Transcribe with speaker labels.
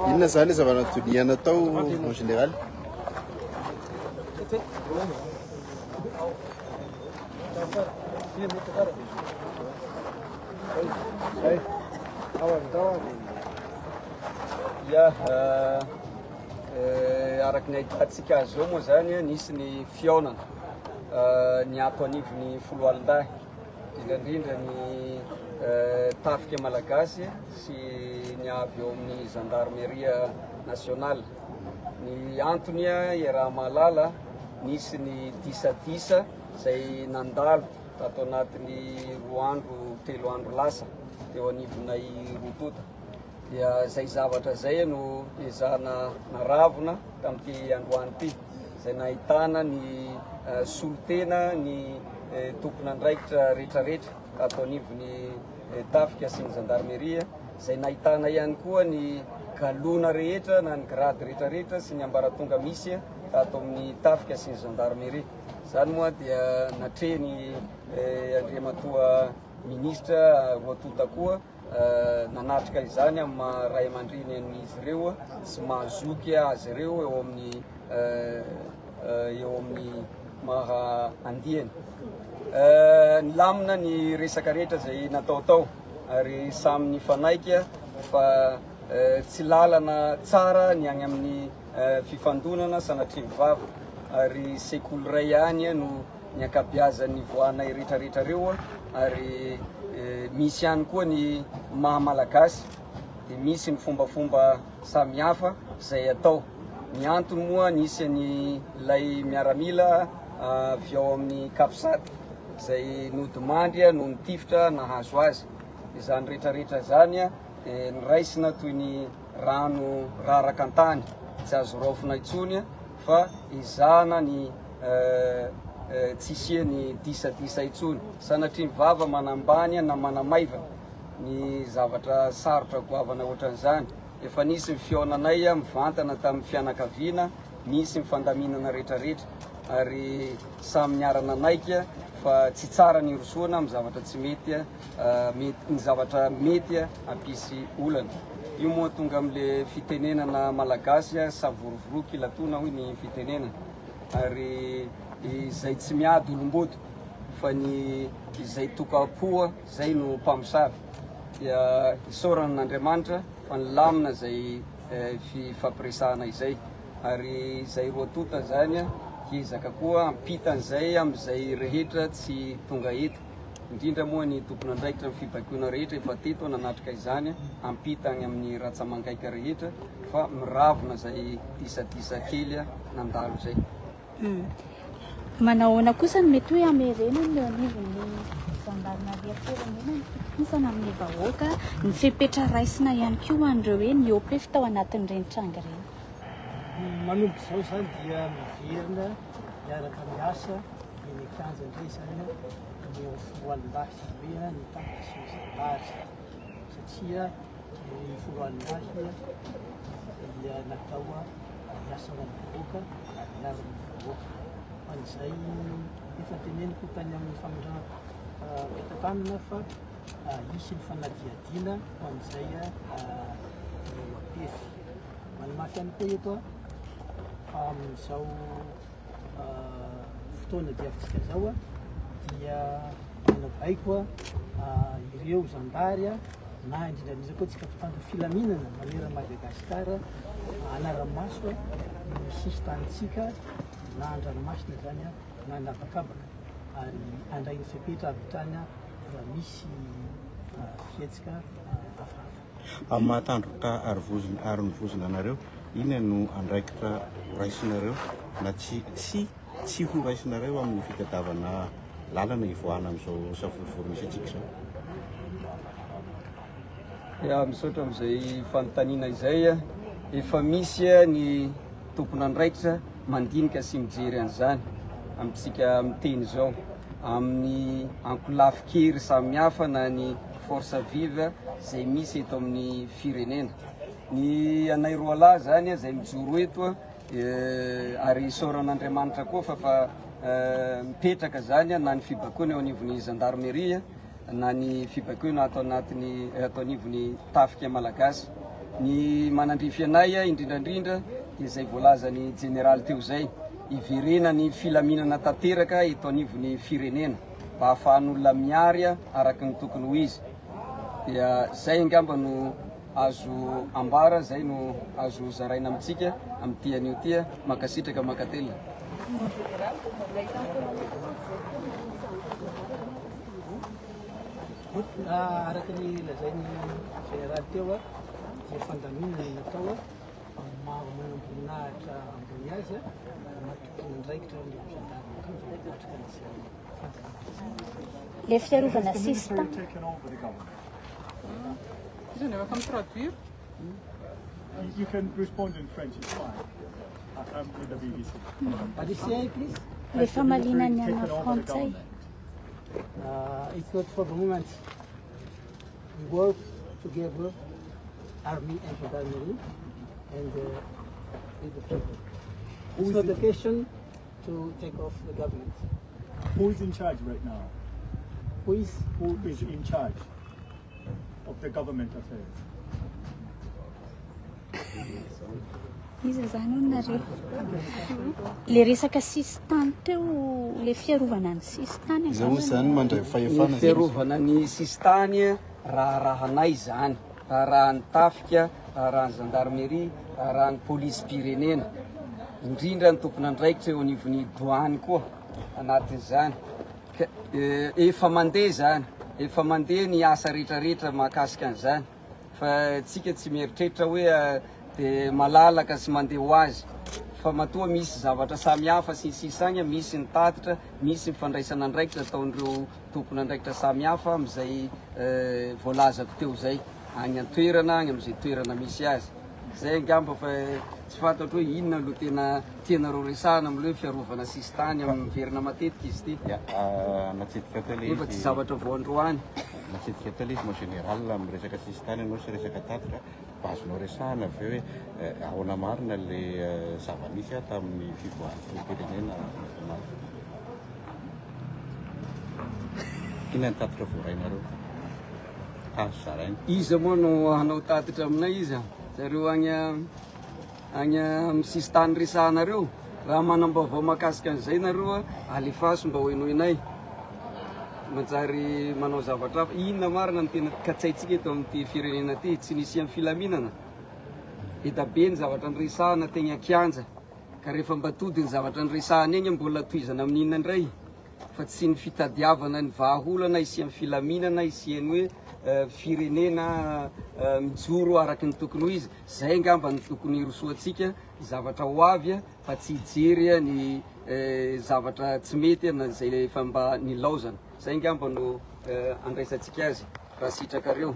Speaker 1: inona zany zava-natoliana atao en général?
Speaker 2: Ya, araky ny ahitantsika azy zao moa zany nisy ny fiaonana ny ato anivon'ny folo alin-dahy, indrindrindra ny tafika malagasy sy ny avy eo amin'ny gendarmeria nationale. Ny antony i raha mahalala nisy ny disadisa zay nandalo tato anatin'ny 3 andro lasa teo anivonay Rotota. Dia zay zavatra zay no ezana naravona tamin'ity androany ity, zay nahitana ny solotena ny tompon'andraikitra rehetrarehetra ato anivon'ny tafika sy ny gendarmeria, zay nahitana ihany koa ny galona rehetra na ny grady rehetrarehetra sy ny ambaratonga misy ato amin'ny tafika sy ny gendarmeria. Zany moa dia natreny andriamatoa ministra Rotota koa nanatrika izany amin'ny maray aman-dreny an'izy ireo sy mahazoky azy ireo eo amin'ny maha andiany. Nilamina ny resaka rehetra zay nataotao ary samy nifanaika fa tsy lalana tsara ny agny amin'ny fifandonana sanatria mivava, ary sekoly ray ihany no ny ankabeazan'ny voanay rehetrarehetra reo, ary misy ihany koa ny mahamalagasy, dia misy ny fombafomba samihafa zay atao. Ny antony moa nisy ny lay miaramila avy ao amin'ny kapisady zay nodimandry no nitifitra nahazo azy. Izany rehetrarehetra zany niraisina toy ny rano raraka antany, tsy azo raofina intsony fa izana ny tsy isiany disadisa intsony, sanatria mivava manambany na manamaiva ny zavatra sarotra goavana ohatran'izany. Efa nisy ny fiaonanay mivantana tamin'ny fianakaviana, nisy ny fandaminana rehetrarehetra, ary samy niarana naika fa tsy tsara ny rosoana amin'ny zavatra tsy mety, ny zavatra mety ampisy olana. Io moa tonga amin'le fitenenana malagasy savorovoroky latona hoy ny fitenenana, ary izay tsy miady olombody fa ny izay tokapoa zay no mpamosavy. Dia isaoran'Andriamanitra fa nilamina zay fifampiresahana izay, ary zay Rotota zany hiezaka koa ampitan'izay amin'izay rehetra tsy tonga eto, indrindra moa ny tompon'andraikitra amin'ny fibaikoana rehetra efa teto nanatrika izany ampitany amin'ny ratsamangaika rehetra, fa miravona zay disadisa kely nandalo zay.
Speaker 3: Manahoana kosa ny mety hoe amerenany ny anivon'ny gendarmeria firenena isana amin'ny vahoaka ny fepetra raisina ihany koa an'ireo hoe ny OPF tao anatin'ireny tranga ireny?
Speaker 4: Manomboka izao zany dia miverina miaraka miasa eny an-kianja indray zany eo folo alin-dahy sy hoe ny tafika sy ny zandary, satria ny folo alin-dahy dia natao miasa ho an'ny vahoaka miaro ny vahoaka. An'izay efa teneniko tany amin'ny famindram-pitantanana fa hisy ny fanadiadiana ho an'izay OPF. Manamafy ihany koa eto fa amin'izao fotoana diavintsika zao dia manabaiko ireo zandary na indrindrandrindra koa tsika mpitandro filaminana manera Madagasikara anaramaso ny sisy tanitsika na andranomasina zany na nabakabaka, ary andray ny fepetra avitrany raha misy fietsika hafahafa.
Speaker 1: Amin'ny mahatandroka ary nivozona anareo, ina no andraikitra raisinareo na tsy ho raisinareo amin'ny fitadiavana lalana ivoahana amin'izao savorivory misy atsika zao?
Speaker 2: Misaotra amin'izay fanontaniana izay, efa misy ny tompon'andraikitra mandinika sy mijery an'izany amintsika miteny zao, amin'ny ankolafikery samihafa na ny force vive zay misy eto amin'ny firenena. Ny anay roa lahy zany zay mijoro eto, ary isaoran'Andriamanitra koa fa mipetraka zany na ny fibaikoana eo anivon'ny gendarmeria, na ny fibaikoana atao anatiny atao anivony tafika malagasy. Ny manandrify anay indrindrandrindra dia izay voalazany generaly teo zay, iverena ny filaminana tanteraka eto anivony firenena mba ahafahan'olona miary araky ny tokony ho izy. Dia zay angamba no azo ambara, zay no azo zaraina amitsika amin'ity anio ty, makasitraka makatelina.
Speaker 4: Araky ny lazainy generaly teo dia fandaminana ny natao manamboninahitra ambony azy matokony andraikitra ny
Speaker 3: le fiarovana sista.
Speaker 5: You can respond in French, it's fine. I'm with the BBC.
Speaker 4: Please.
Speaker 3: Le famalinany ana frantsay.
Speaker 4: It's not for the moment. We work together, army and gendarmerie, and with the people. It's not the question to take off the government.
Speaker 5: Who is in charge right now?
Speaker 4: Who is
Speaker 5: in charge of the government affairs?
Speaker 3: Izy zany nareo le resaka sistany teo, le fiarovana ny sistany
Speaker 1: zany mandray fahefana
Speaker 2: fiarovana ny sistany rahanay zany, rahan'ny tafika, rahan'ny gendarmerie, rahan'ny polisy pirenena, indrindra ny tompony andraikitra eo anivony douane koa anatin'izany. Efa mandeha ny asa rehetrarehetra mahakasika an'izany, fa tsika tsy mieritreritra hoe dia malalaka sy mandeha ho azy, fa matoa misy zavatra samy hafa sy sisagna, misy ny tatitra, misy ny fandraisana andraikitra ataon'ireo tompony andraikitra samy hafa amin'izay voalazako teo zay, agny an-toerana, agny amin'izay toerana misy azy. Zay angamba fa tsy fantatro hoe inona aloha tena tianareo resahana amin'ilay fiarovana sistany amin'ny verina matetika izy ty.
Speaker 1: Natsidika teo le
Speaker 2: Efa tsy zavatra voandroany.
Speaker 1: Natsidika teo le izy mo général amin'ny resaka sistany anao sy resaka tatitra, azonao resahana avy hoe ahoana marina le zava-misy tamin'ny fivoahan'ny firenena nasional. Inona ny tatitra voarainareo? Azo zaraina.
Speaker 2: Iza moa no hanao tatitra aminay izy, zareo agny amin'ny sistany resahanareo, raha manambavao mahakasika an'izay nareo alefaso mba hoenoinay. Manjary manao zavatra hafa, inona marina ny tena katsaitsika eto amin'ity firenena ty, tsy nisy amin'ny filaminana. Etabe ny zavatra nyresahana tegna akianja, ka rehefa mba tody ny zavatra nyresahana eny mbola toizana amin'inona indray, fa tsy ny fitadiavana ny vahaolana isi amin'ny filaminana, isiany hoe firenena mijoro araky ny tokony ho izy. Zay angamba ny tokony rosoatsika zavatra ho avy, fa tsy hijery ny zavatra tsy mety na zay efa mba nilaozana. Zay angamba no andraisantsika azy raha sitrakareo.